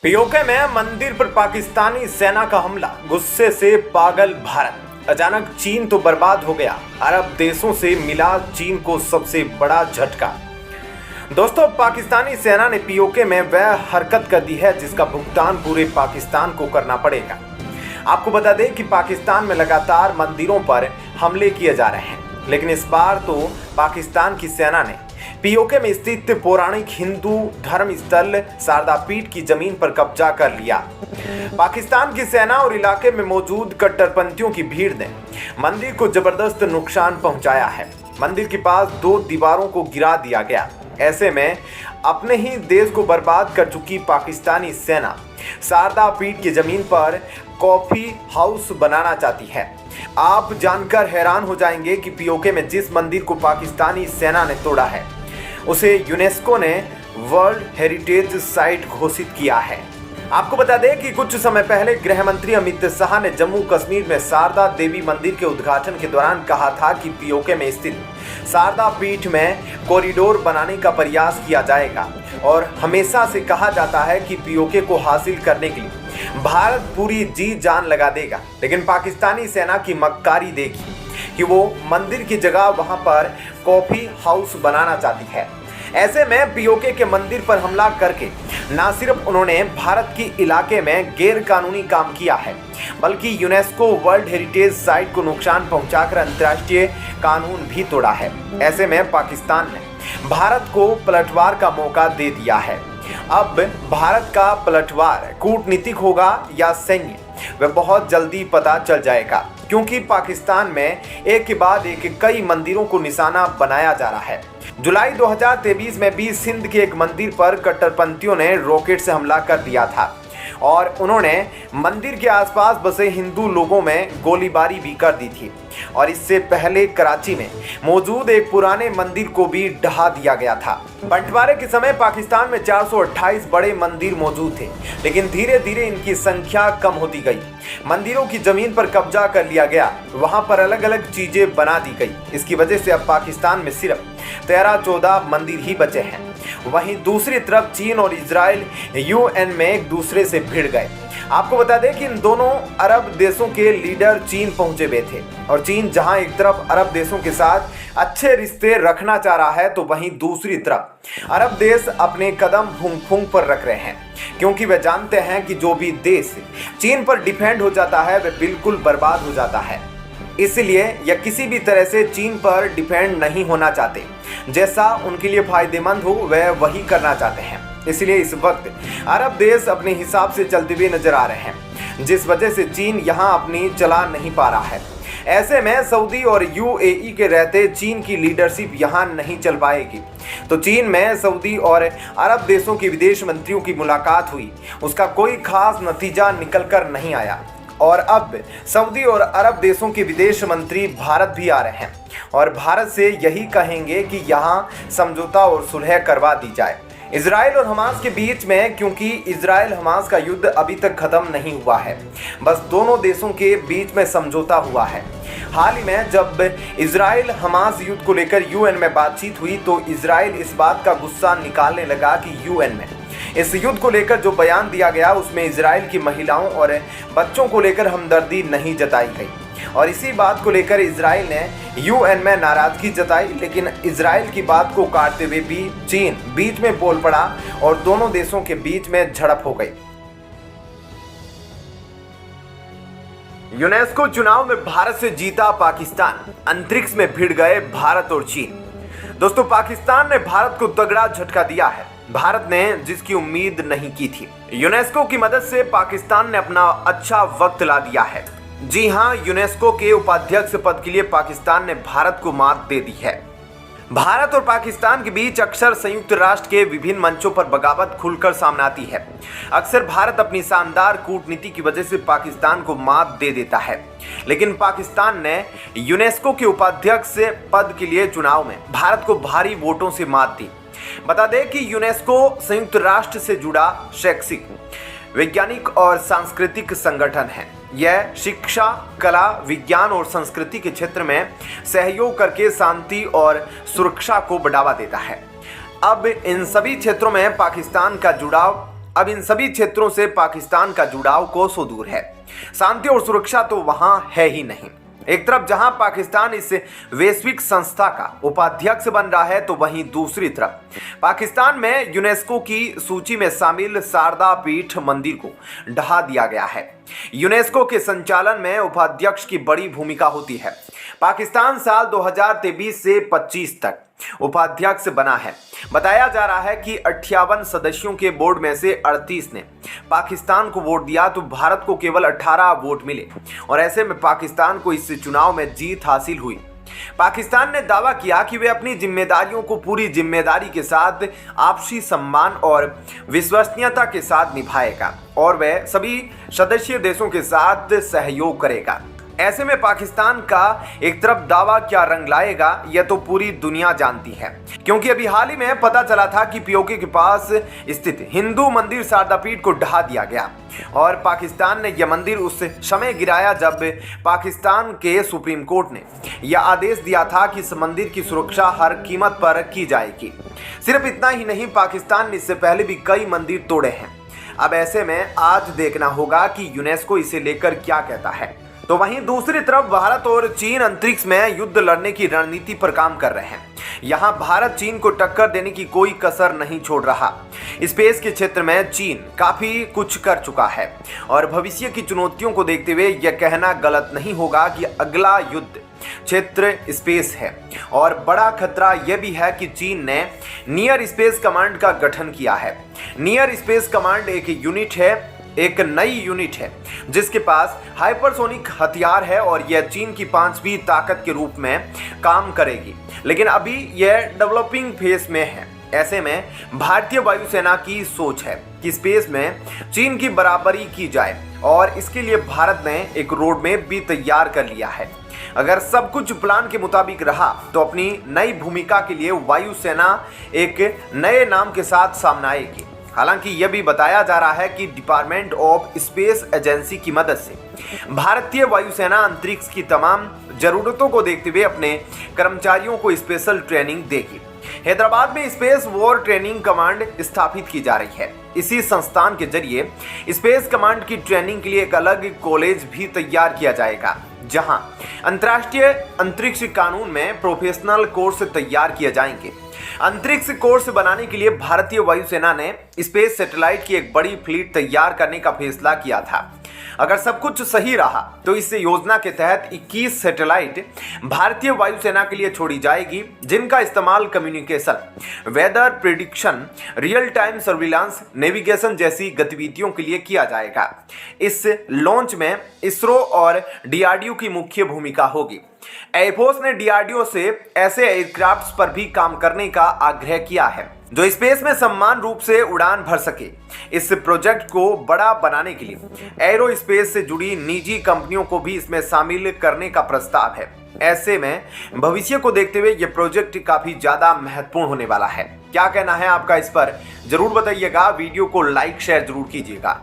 PoK में मंदिर पर पाकिस्तानी सेना का हमला, गुस्से से पागल भारत। अचानक चीन तो बर्बाद हो गया, अरब देशों से मिला चीन को सबसे बड़ा झटका। दोस्तों, पाकिस्तानी सेना ने पीओके में वह हरकत कर दी है जिसका भुगतान पूरे पाकिस्तान को करना पड़ेगा। आपको बता दें कि पाकिस्तान में लगातार मंदिरों पर हमले किए जा रहे हैं, लेकिन इस बार तो पाकिस्तान की सेना ने पीओके में स्थित पौराणिक हिंदू धर्म स्थल शारदा पीठ की जमीन पर कब्जा कर लिया। पाकिस्तान की सेना और इलाके में मौजूद कट्टरपंथियों की भीड़ ने मंदिर को जबरदस्त नुकसान पहुंचाया है। मंदिर के पास 2 दीवारों को गिरा दिया गया। ऐसे में अपने ही देश को बर्बाद कर चुकी पाकिस्तानी सेना शारदा पीठ की जमीन पर कॉफी हाउस बनाना चाहती है। आप जानकर हैरान हो जाएंगे कि पीओके में जिस मंदिर को पाकिस्तानी सेना ने तोड़ा है उसे यूनेस्को ने वर्ल्ड हेरिटेज साइट घोषित किया है। आपको बता दें कि कुछ समय पहले गृह मंत्री अमित शाह ने जम्मू कश्मीर में शारदा देवी मंदिर के उद्घाटन के दौरान कहा था कि पीओके में स्थित शारदा पीठ में कॉरिडोर बनाने का प्रयास किया जाएगा और हमेशा से कहा जाता है कि पीओके को हासिल करने के लिए भारत पूरी जी जान लगा देगा। लेकिन पाकिस्तानी सेना की मक्कारी देखी कि वो मंदिर की जगह वहां पर कॉफी हाउस बनाना चाहती है। ऐसे में पीओके के मंदिर पर हमला करके न सिर्फ उन्होंने भारत की इलाके में गैर कानूनी काम किया है, बल्कि यूनेस्को वर्ल्ड हेरिटेज साइट को नुकसान पहुंचाकर अंतर्राष्ट्रीय कानून भी तोड़ा है। ऐसे में पाकिस्तान ने भारत को पलटवार का मौका दे दिया है। अब भारत का पलटवार कूटनीतिक होगा या सैन्य, वह बहुत जल्दी पता चल जाएगा, क्योंकि पाकिस्तान में एक के बाद एक कई मंदिरों को निशाना बनाया जा रहा है। जुलाई 2023 में भी सिंध के एक मंदिर पर कट्टरपंथियों ने रॉकेट से हमला कर दिया था और उन्होंने मंदिर के आसपास बसे हिंदू लोगों में गोलीबारी भी कर दी थी। और इससे पहले कराची में मौजूद एक पुराने मंदिर को भी ढहा दिया गया था। बंटवारे के समय पाकिस्तान में 428 बड़े मंदिर मौजूद थे, लेकिन धीरे धीरे इनकी संख्या कम होती गई। मंदिरों की जमीन पर कब्जा कर लिया गया, वहां पर अलग अलग चीजें बना दी गई। इसकी वजह से अब पाकिस्तान में सिर्फ 13-14 मंदिर ही बचे हैं। वहीं दूसरी तरफ चीन और इजराइल यूएन में एक दूसरे से भिड़ गए। आपको बता दें कि इन दोनों अरब देशों के लीडर चीन पहुंचे हुए थे और चीन जहां एक तरफ अरब देशों के साथ अच्छे रिश्ते रखना चाह रहा है, तो वहीं दूसरी तरफ अरब देश अपने कदम फूंक फूंक पर रख रहे हैं, क्योंकि वे जानते हैं कि जो भी देश चीन पर डिपेंड हो जाता है वह बिल्कुल बर्बाद हो जाता है। इसलिए यह किसी भी तरह से चीन पर डिपेंड नहीं होना चाहते। जैसा उनके लिए फायदेमंद हो वह वही करना चाहते हैं। इसलिए इस वक्त अरब देश अपने हिसाब से चलते हुए नजर आ रहे हैं, जिस वजह से चीन यहां अपनी चला नहीं पा रहा है। ऐसे में सऊदी और यूएई के रहते चीन की लीडरशिप यहां नहीं चल पाएगी। तो चीन में सऊदी और अरब देशों के विदेश मंत्रियों की मुलाकात हुई, उसका कोई खास नतीजा निकल कर नहीं आया और अब सऊदी और अरब देशों के विदेश मंत्री भारत भी आ रहे हैं और भारत से यही कहेंगे कि यहाँ समझौता और सुलह करवा दी जाए इजराइल और हमास के बीच में, क्योंकि इजराइल हमास का युद्ध अभी तक खत्म नहीं हुआ है, बस दोनों देशों के बीच में समझौता हुआ है। हाल ही में जब इजराइल हमास युद्ध को लेकर यूएन में बातचीत हुई तो इजराइल इस बात का गुस्सा निकालने लगा कि यूएन में इस युद्ध को लेकर जो बयान दिया गया उसमें इजराइल की महिलाओं और बच्चों को लेकर हमदर्दी नहीं जताई गई और इसी बात को लेकर इजराइल ने यूएन में नाराजगी जताई। लेकिन इजराइल की बात को काटते हुए भी चीन बीच में बोल पड़ा और दोनों देशों के बीच में झड़प हो गई। यूनेस्को चुनाव में भारत से जीता पाकिस्तान, अंतरिक्ष में भिड़ गए भारत और चीन। दोस्तों, पाकिस्तान ने भारत को तगड़ा झटका दिया है, भारत ने जिसकी उम्मीद नहीं की थी। यूनेस्को की मदद से पाकिस्तान ने अपना अच्छा वक्त ला दिया है। जी हां, यूनेस्को के उपाध्यक्ष पद के लिए पाकिस्तान ने भारत को मात दे दी है। भारत और पाकिस्तान के बीच अक्सर संयुक्त राष्ट्र के विभिन्न मंचों पर बगावत खुलकर सामने आती है। अक्सर भारत अपनी शानदार कूटनीति की वजह से पाकिस्तान को मात दे देता है, लेकिन पाकिस्तान ने यूनेस्को के उपाध्यक्ष पद के लिए चुनाव में भारत को भारी वोटों से मात दी। बता दें कि यूनेस्को संयुक्त राष्ट्र से जुड़ा शैक्षिक, वैज्ञानिक और सांस्कृतिक संगठन है। यह शिक्षा, कला, विज्ञान और संस्कृति के क्षेत्र में सहयोग करके शांति और सुरक्षा को बढ़ावा देता है। अब इन सभी क्षेत्रों में पाकिस्तान का जुड़ाव अब इन सभी क्षेत्रों से पाकिस्तान का जुड़ाव कोसों दूर है। शांति और सुरक्षा तो वहां है ही नहीं। एक तरफ जहां पाकिस्तान इस वैश्विक संस्था का उपाध्यक्ष बन रहा है, तो वहीं दूसरी तरफ पाकिस्तान में यूनेस्को की सूची में शामिल शारदा पीठ मंदिर को ढहा दिया गया है। यूनेस्को के संचालन में उपाध्यक्ष की बड़ी भूमिका होती है। पाकिस्तान साल 2023 से 25 तक उपाध्यक्ष बना है। बताया जा रहा है कि 58 सदस्यों के बोर्ड में से 38 ने पाकिस्तान को वोट दिया, तो भारत को केवल 18 वोट मिले और ऐसे में पाकिस्तान को इस चुनाव में जीत हासिल हुई। पाकिस्तान ने दावा किया कि वे अपनी जिम्मेदारियों को पूरी जिम्मेदारी के साथ, आपसी सम्मान और विश्वसनीयता के साथ निभाएगा और वह सभी सदस्य देशों के साथ सहयोग करेगा। ऐसे में पाकिस्तान का एक तरफ दावा क्या रंग लाएगा, यह तो पूरी दुनिया जानती है, क्योंकि अभी हाल ही में पता चला था कि पीओके के पास स्थित हिंदू मंदिर शारदा पीठ को ढहा दिया गया और पाकिस्तान ने यह मंदिर उस समय गिराया जब पाकिस्तान के सुप्रीम कोर्ट ने यह आदेश दिया था कि इस मंदिर की सुरक्षा हर कीमत पर की जाएगी। सिर्फ इतना ही नहीं, पाकिस्तान ने इससे पहले भी कई मंदिर तोड़े हैं। अब ऐसे में आज देखना होगा कि यूनेस्को इसे लेकर क्या कहता है। तो वहीं दूसरी तरफ भारत और चीन अंतरिक्ष में युद्ध लड़ने की रणनीति पर काम कर रहे हैं। यहां भारत चीन को टक्कर देने की कोई कसर नहीं छोड़ रहा। स्पेस के क्षेत्र में चीन काफी कुछ कर चुका है और भविष्य की चुनौतियों को देखते हुए यह कहना गलत नहीं होगा कि अगला युद्ध क्षेत्र स्पेस है। और बड़ा खतरा यह भी है कि चीन ने नियर स्पेस कमांड का गठन किया है। नियर स्पेस कमांड एक नई यूनिट है जिसके पास हाइपरसोनिक हथियार है और यह चीन की 5वीं ताकत के रूप में काम करेगी, लेकिन अभी यह डेवलपिंग फेज में है। ऐसे में भारतीय वायुसेना की सोच है कि स्पेस में चीन की बराबरी की जाए और इसके लिए भारत ने एक रोड मैप भी तैयार कर लिया है। अगर सब कुछ प्लान के मुताबिक रहा तो अपनी नई भूमिका के लिए वायुसेना एक नए नाम के साथ सामने आएगी। हालांकि यह भी बताया जा रहा है कि डिपार्टमेंट ऑफ स्पेस एजेंसी की मदद से भारतीय वायुसेना अंतरिक्ष की तमाम जरूरतों को देखते हुए अपने कर्मचारियों को स्पेशल ट्रेनिंग देगी। हैदराबाद में स्पेस वॉर ट्रेनिंग कमांड स्थापित की जा रही है। इसी संस्थान के जरिए स्पेस कमांड की ट्रेनिंग के लिए एक अलग कॉलेज भी तैयार किया जाएगा, जहां अंतर्राष्ट्रीय अंतरिक्ष कानून में प्रोफेशनल कोर्स तैयार किए जाएंगे। अंतरिक्ष कोर्स बनाने के लिए भारतीय वायुसेना ने स्पेस सैटेलाइट की एक बड़ी फ्लीट तैयार करने का फैसला किया था। अगर सब कुछ सही रहा तो इस योजना के तहत 21 सैटेलाइट भारतीय वायुसेना के लिए छोड़ी जाएगी, जिनका इस्तेमाल communication, weather prediction, real time surveillance, navigation जैसी गतिविधियों के लिए किया जाएगा। इस लॉन्च में इसरो और डीआरडीओ की मुख्य भूमिका होगी। एयरफोर्स ने डीआरडीओ से ऐसे एयरक्राफ्ट्स पर भी काम करने का आग्रह किया है जो स्पेस में समान रूप से उड़ान भर सके। इस प्रोजेक्ट को बड़ा बनाने के लिए एरोस्पेस से जुड़ी निजी कंपनियों को भी इसमें शामिल करने का प्रस्ताव है। ऐसे में भविष्य को देखते हुए यह प्रोजेक्ट काफी ज्यादा महत्वपूर्ण होने वाला है। क्या कहना है आपका इस पर जरूर बताइएगा। वीडियो को लाइक शेयर जरूर कीजिएगा।